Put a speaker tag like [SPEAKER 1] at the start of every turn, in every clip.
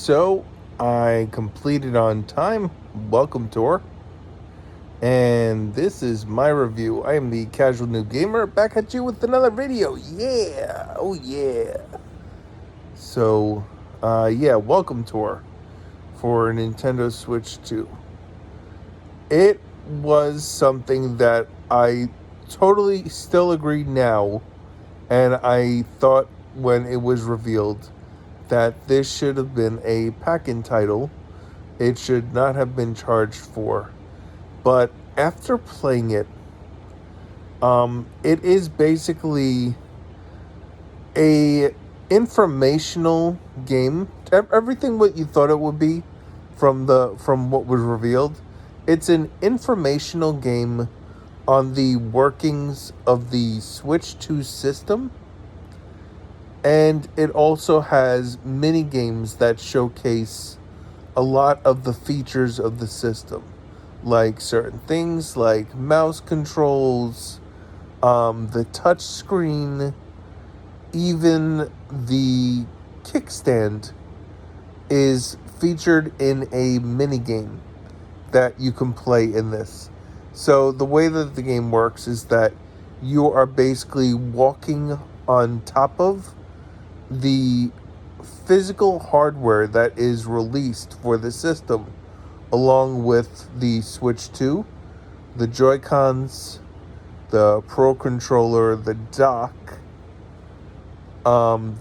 [SPEAKER 1] So I completed on time. Welcome tour. And this is my review. I am the Casual New Gamer back at you with another video. Yeah. Oh yeah. So welcome tour for Nintendo Switch 2. It was something that I totally still agree now, and I thought when it was revealed that this should have been a pack-in title. It should not have been charged for. But after playing it, it is basically a informational game. Everything what you thought it would be from what was revealed. It's an informational game on the workings of the Switch 2 system. And it also has mini games that showcase a lot of the features of the system, like certain things like mouse controls, the touch screen, even the kickstand is featured in a mini game that you can play in this. So the way that the game works is that you are basically walking on top of the physical hardware that is released for the system, along with the Switch 2, the Joy-Cons, the Pro Controller, the dock.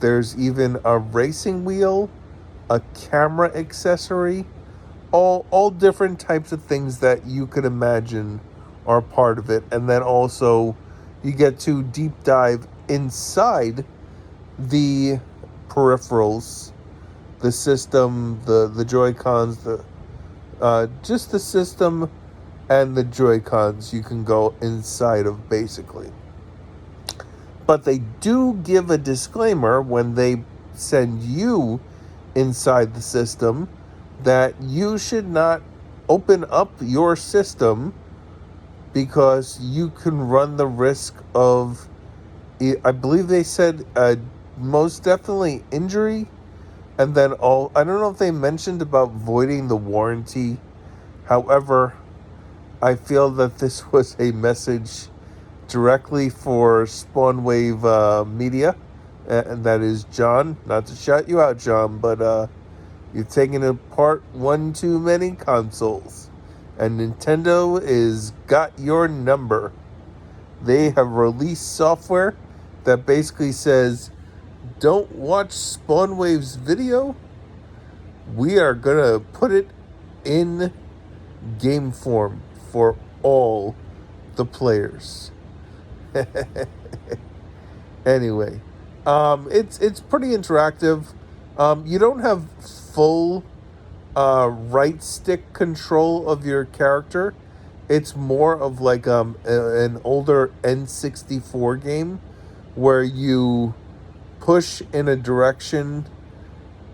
[SPEAKER 1] There's even a racing wheel, a camera accessory, all different types of things that you could imagine are part of it. And then also you get to deep dive inside the peripherals, the system, the Joy-Cons, just the system and the Joy-Cons you can go inside of basically. But they do give a disclaimer when they send you inside the system that you should not open up your system because you can run the risk of, I believe they said, most definitely injury, and then I don't know if they mentioned about voiding the warranty. However, I feel that this was a message directly for Spawnwave Media, and that is John. Not to shout you out, John, but you've taken apart one too many consoles, and Nintendo is got your number. They have released software that basically says, don't watch Spawnwave's video. We are gonna put it in game form for all the players. Anyway, it's pretty interactive. You don't have full right stick control of your character. It's more of like an older N64 game where you push in a direction,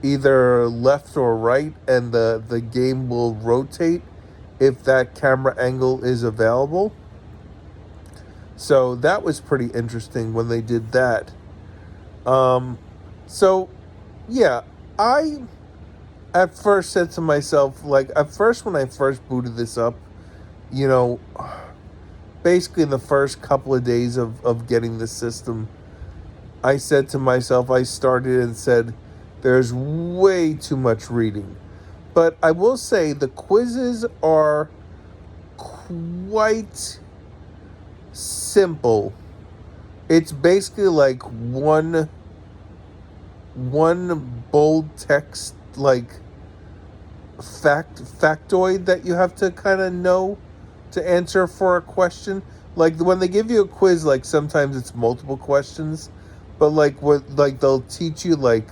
[SPEAKER 1] either left or right, and the game will rotate if that camera angle is available. So that was pretty interesting when they did that. So yeah, I at first said to myself, like, at first when I first booted this up, you know, basically in the first couple of days of getting the system, I said to myself, I started and said, there's way too much reading. But I will say the quizzes are quite simple. It's basically like one bold text, like factoid that you have to kind of know to answer for a question. Like when they give you a quiz, like sometimes it's multiple questions, but like they'll teach you, like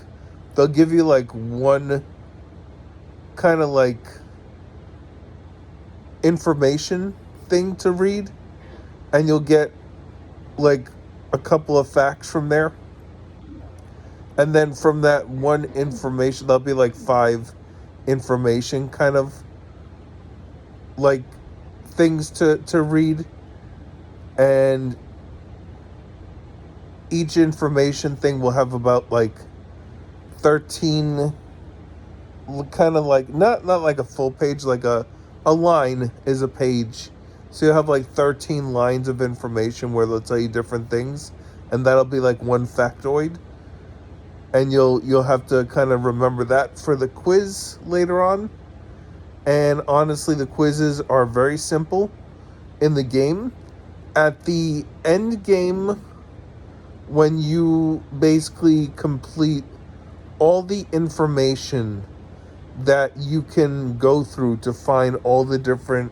[SPEAKER 1] they'll give you like one kind of like information thing to read, and you'll get like a couple of facts from there. And then from that one information, there'll be like 5 information kind of like things to read. And each information thing will have about like 13 kind of like not like a full page, like a line is a page. So you have like 13 lines of information where they'll tell you different things, and that'll be like one factoid. And you'll have to kind of remember that for the quiz later on. And honestly, the quizzes are very simple in the game. At the end game, when you basically complete all the information that you can go through to find all the different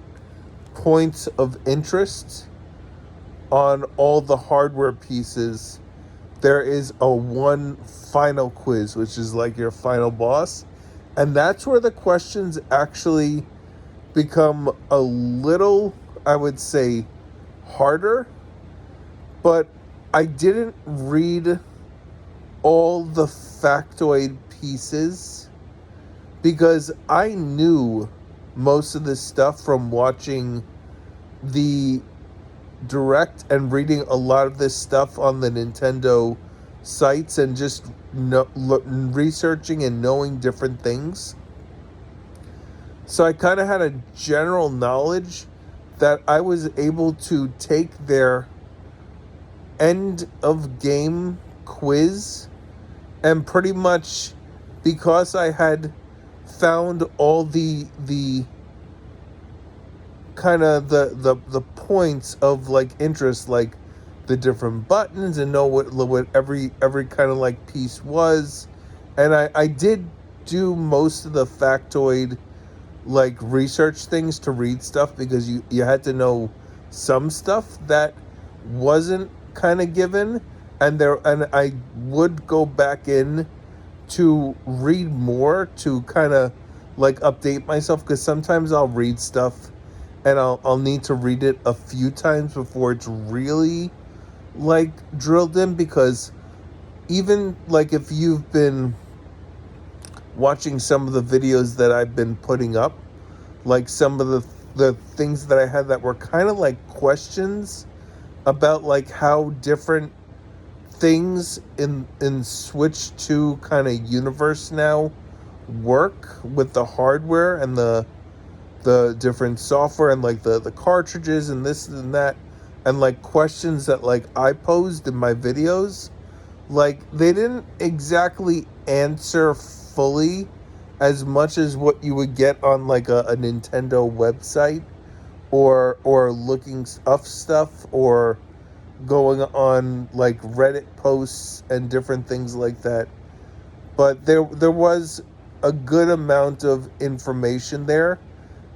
[SPEAKER 1] points of interest on all the hardware pieces, there is a one final quiz, which is like your final boss. And that's where the questions actually become a little, I would say, harder. But I didn't read all the factoid pieces because I knew most of this stuff from watching the direct and reading a lot of this stuff on the Nintendo sites and just researching and knowing different things. So I kind of had a general knowledge that I was able to take their end of game quiz and pretty much, because I had found all the kind of the points of like interest, like the different buttons, and know what every kind of like piece was. And I did do most of the factoid like research things to read stuff, because you had to know some stuff that wasn't kind of given, and I would go back in to read more to kind of like update myself, because sometimes I'll read stuff and I'll need to read it a few times before it's really like drilled in, because even like if you've been watching some of the videos that I've been putting up, like some of the things that I had that were kind of like questions about like how different things in Switch 2 kind of universe now work with the hardware and the different software and like the cartridges and this and that, and like questions that like I posed in my videos, like they didn't exactly answer fully as much as what you would get on like a Nintendo website, or looking up stuff, or going on like Reddit posts and different things like that. But there was a good amount of information there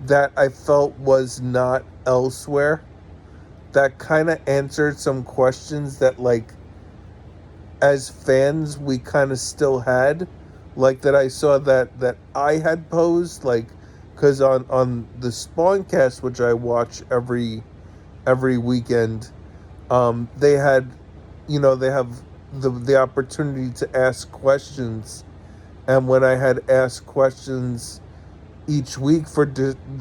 [SPEAKER 1] that I felt was not elsewhere, that kind of answered some questions that like as fans we kind of still had, like that I saw that I had posed, like because on the Spawncast, which I watch every weekend, they had, they have the opportunity to ask questions, and when I had asked questions each week for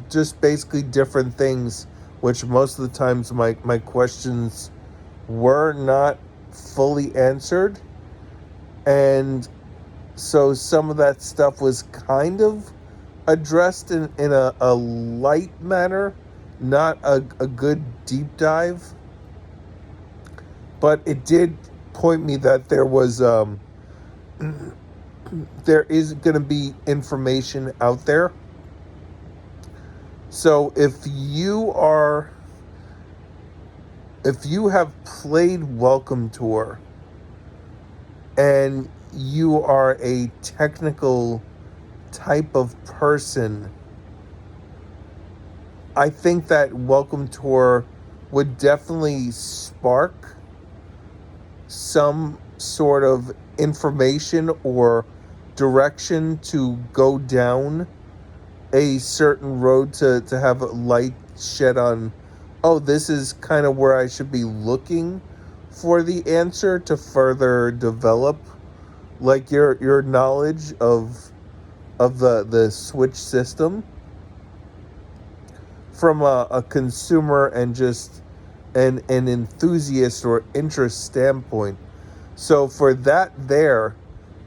[SPEAKER 1] just basically different things, which most of the times my questions were not fully answered, and so some of that stuff was kind of addressed in a light manner, not a good deep dive. But it did point me that there was there is going to be information out there. So if you have played Welcome Tour and you are a technical type of person, I think that Welcome Tour would definitely spark some sort of information or direction to go down a certain road, to have a light shed on, oh, this is kind of where I should be looking for the answer, to further develop like your knowledge of the Switch system from a consumer and just an enthusiast or interest standpoint. So for that there,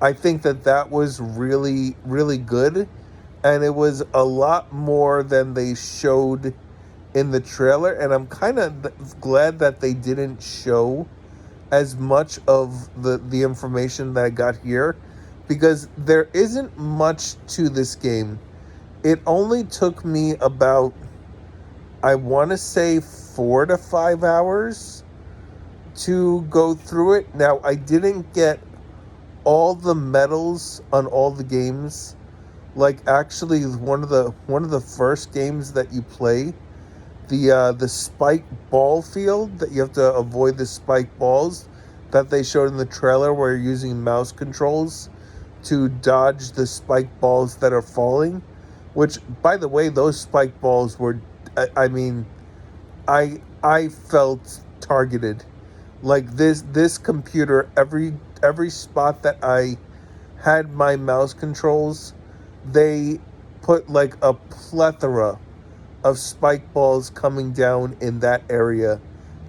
[SPEAKER 1] I think that was really, really good. and it was a lot more than they showed in the trailer. And I'm kind of glad that they didn't show as much of the information that I got here, because there isn't much to this game. It only took me about, I want to say, 4 to 5 hours to go through it. Now, I didn't get all the medals on all the games. Like, actually, one of the first games that you play, the spike ball field, that you have to avoid the spike balls that they showed in the trailer, where you're using mouse controls to dodge the spike balls that are falling. Which, by the way, those spike balls were, I mean, I felt targeted. Like, this computer, every spot that I had my mouse controls, they put like a plethora of spike balls coming down in that area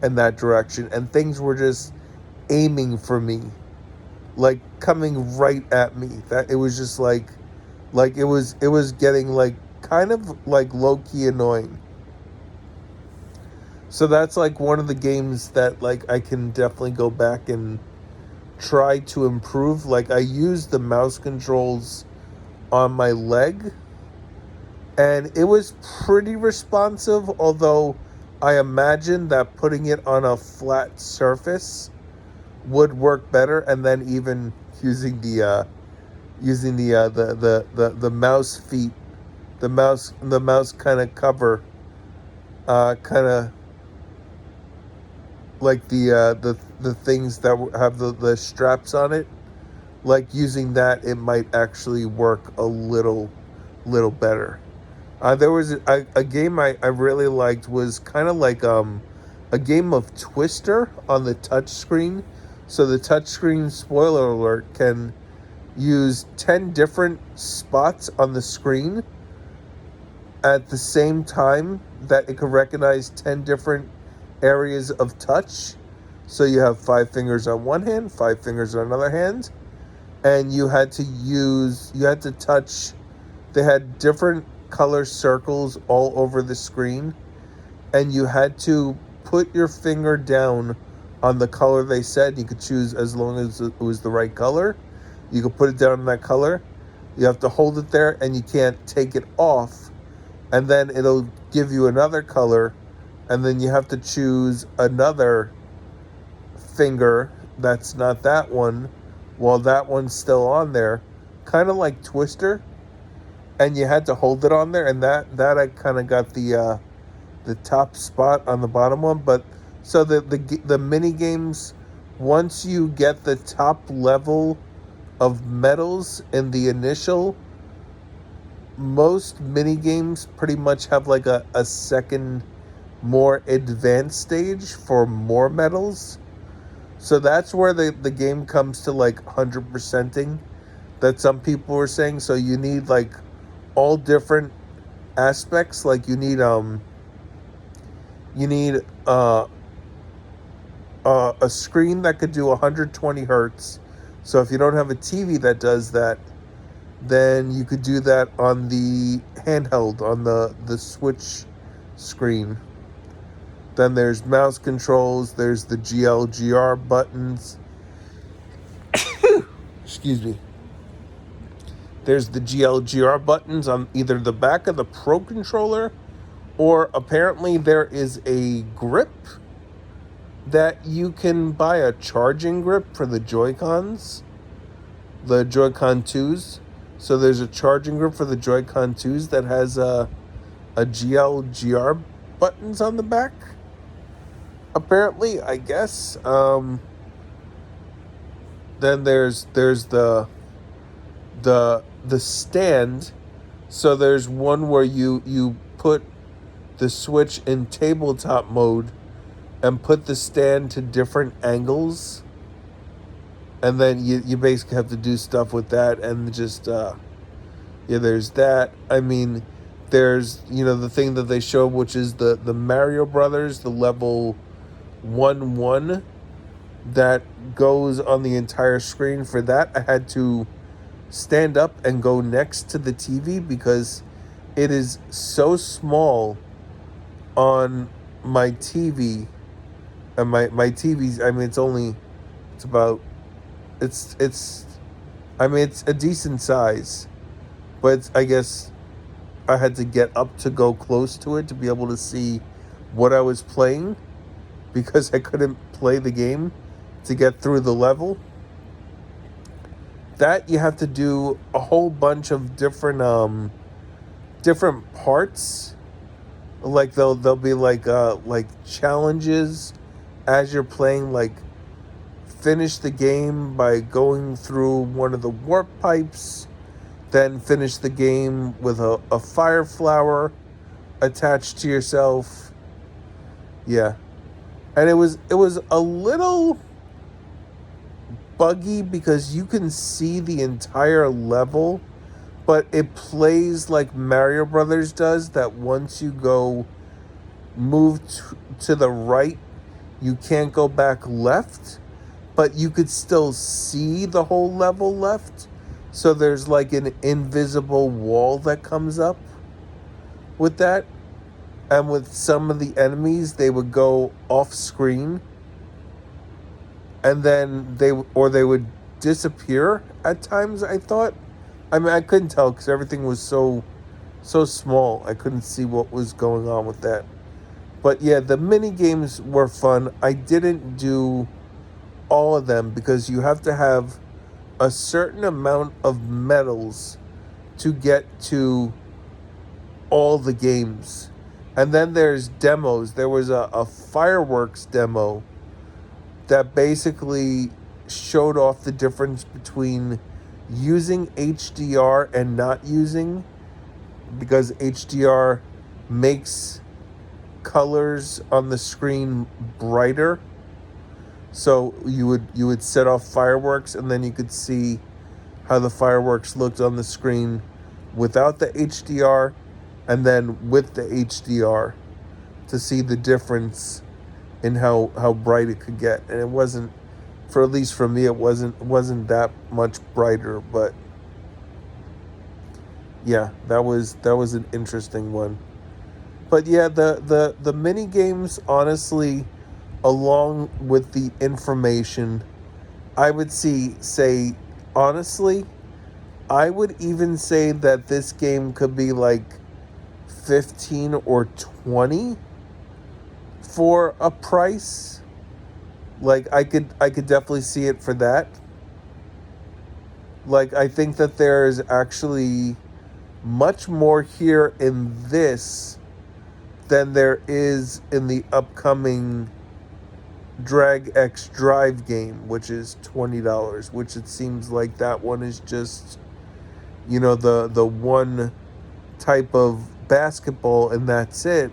[SPEAKER 1] and that direction, and things were just aiming for me, like coming right at me. That it was just like it was getting like kind of like low-key annoying. So that's like one of the games that like I can definitely go back and try to improve. Like, I used the mouse controls on my leg, and it was pretty responsive, although I imagine that putting it on a flat surface would work better, and then even using the mouse feet, the mouse kind of cover, kind of like the things that have the straps on it, like using that, it might actually work a little better. There was a game I really liked, was kind of like a game of Twister on the touch screen. So the touch screen, spoiler alert, can use 10 different spots on the screen at the same time, that it can recognize 10 different areas of touch. So you have 5 fingers on one hand, 5 fingers on another hand, and you had to touch, they had different color circles all over the screen, and you had to put your finger down on the color they said. You could choose as long as it was the right color. You could put it down in that color. You have to hold it there, and you can't take it off, and then it'll give you another color, and then you have to choose another finger that's not that one, while that one's still on there, kind of like Twister. And you had to hold it on there, and that I kind of got the top spot on the bottom one. But so the mini games, once you get the top level of medals in the initial, most mini games pretty much have like a second, more advanced stage for more medals. So that's where the game comes to like 100%ing, that some people were saying. So you need like all different aspects. Like you need a screen that could do 120 hertz. So if you don't have a TV that does that, then you could do that on the handheld, on the Switch screen. Then there's mouse controls, there's the GL/GR buttons. Excuse me. There's the GL/GR buttons on either the back of the Pro controller, or apparently there is a grip that you can buy, a charging grip for the Joy-Cons, the Joy-Con 2s. So there's a charging grip for the Joy-Con 2s that has a GL/GR buttons on the back. Apparently, I guess. Then there's the stand. So there's one where you put the Switch in tabletop mode and put the stand to different angles, and then you basically have to do stuff with that. And just there's that. I mean, there's the thing that they showed, which is the Mario Brothers, the level 1-1 that goes on the entire screen. For that, I had to stand up and go next to the TV because it is so small on my TV. And my TV's, I mean, it's about, it's, I mean, it's a decent size, but I guess I had to get up to go close to it to be able to see what I was playing because I couldn't play the game to get through the level. That you have to do a whole bunch of different parts. Like they'll be like challenges as you're playing, like finish the game by going through one of the warp pipes, then finish the game with a fire flower attached to yourself. Yeah. And it was a little buggy because you can see the entire level, but it plays like Mario Brothers does, that once you go move to the right, you can't go back left, but you could still see the whole level left. So there's like an invisible wall that comes up with that. And with some of the enemies, they would go off screen, and then they would disappear at times, I thought. I mean, I couldn't tell because everything was so small. I couldn't see what was going on with that. But yeah, the mini games were fun. I didn't do all of them because you have to have a certain amount of medals to get to all the games. And then there's demos. There was a fireworks demo that basically showed off the difference between using HDR and not using, because HDR makes colors on the screen brighter. So you would set off fireworks, and then you could see how the fireworks looked on the screen without the HDR and then with the HDR to see the difference in how bright it could get. And it wasn't, for at least for me, it wasn't that much brighter, but yeah, that was an interesting one. But yeah, the mini games, honestly, along with the information, I would say honestly, I would even say that this game could be like 15 or 20 for a price. Like I could definitely see it for that. Like I think that there is actually much more here in this than there is in the upcoming Drag X Drive game, which is $20, which it seems like that one is just, the one type of basketball and that's it.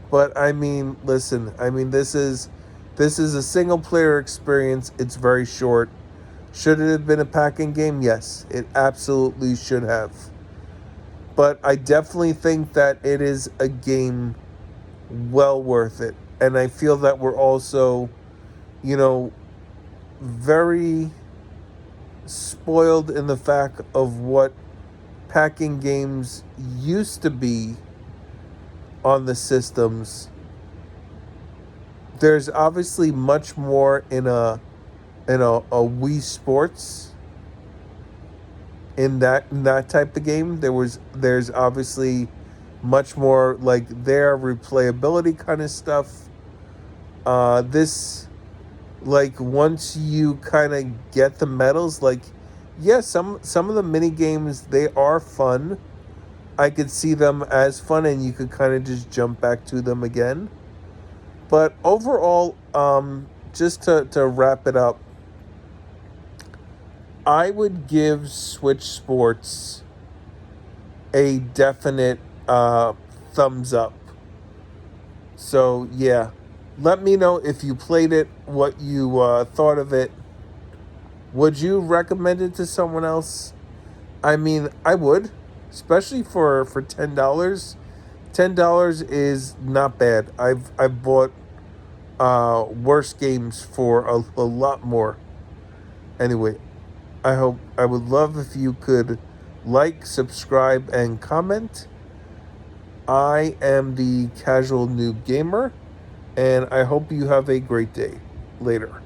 [SPEAKER 1] But I mean, listen, I mean, this is a single player experience. It's very short. Should it have been a packing game? Yes, it absolutely should have. But I definitely think that it is a game well worth it. And I feel that we're also, very spoiled in the fact of what packing games used to be on the systems. There's obviously much more in a Wii Sports in that type of game. There's obviously much more like their replayability kind of stuff. This, like, once you kind of get the medals, like, yeah, some of the mini games, they are fun. I could see them as fun, and you could kind of just jump back to them again. But overall, just to wrap it up, I would give Switch Sports a definite thumbs up. So yeah, let me know if you played it, what you thought of it. Would you recommend it to someone else? I mean, I would, especially for $10. $10 is not bad. I've bought worse games for a lot more. Anyway, I would love if you could like, subscribe, and comment. I am the Casual Noob Gamer, and I hope you have a great day. Later.